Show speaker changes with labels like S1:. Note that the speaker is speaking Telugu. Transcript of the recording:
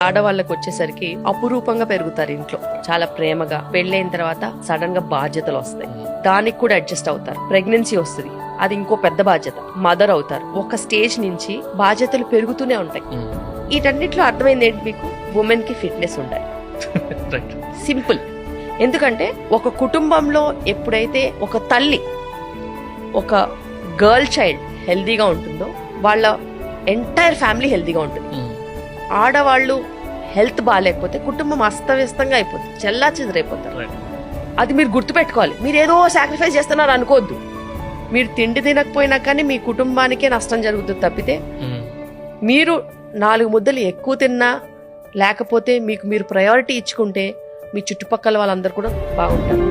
S1: ఆడవాళ్ళకి వచ్చేసరికి అపురూపంగా పెరుగుతారు ఇంట్లో, చాలా ప్రేమగా. పెళ్ళైన తర్వాత సడన్ గా బాధ్యతలు వస్తాయి, దానికి కూడా అడ్జస్ట్ అవుతారు. ప్రెగ్నెన్సీ వస్తుంది, అది ఇంకో పెద్ద బాధ్యత. మదర్ అవుతారు, ఒక స్టేజ్ నుంచి బాధ్యతలు పెరుగుతూనే ఉంటాయి. వీటన్నిటిలో అర్థమైంది ఏంటి మీకు? ఉమెన్ కి ఫిట్నెస్ ఉండాలి. సింపుల్. ఎందుకంటే ఒక కుటుంబంలో ఎప్పుడైతే ఒక తల్లి, ఒక గర్ల్ చైల్డ్ హెల్దీగా ఉంటుందో వాళ్ళ ఎంటైర్ ఫ్యామిలీ హెల్దీగా ఉంటుంది. ఆడవాళ్ళు హెల్త్ బాగాలేకపోతే కుటుంబం అస్తవ్యస్తంగా అయిపోతుంది, చెల్లా చెదరైపోతారు. అది మీరు గుర్తుపెట్టుకోవాలి. మీరు ఏదో సాక్రిఫైస్ చేస్తున్నారు అనుకోవద్దు. మీరు తిండి తినకపోయినా కానీ మీ కుటుంబానికే నష్టం జరుగుతుంది తప్పితే, మీరు 4 ముద్దలు ఎక్కువ తిన్నా లేకపోతే మీకు మీరు ప్రయారిటీ ఇచ్చుకుంటే మీ చుట్టుపక్కల వాళ్ళందరూ కూడా బాగుంటారు.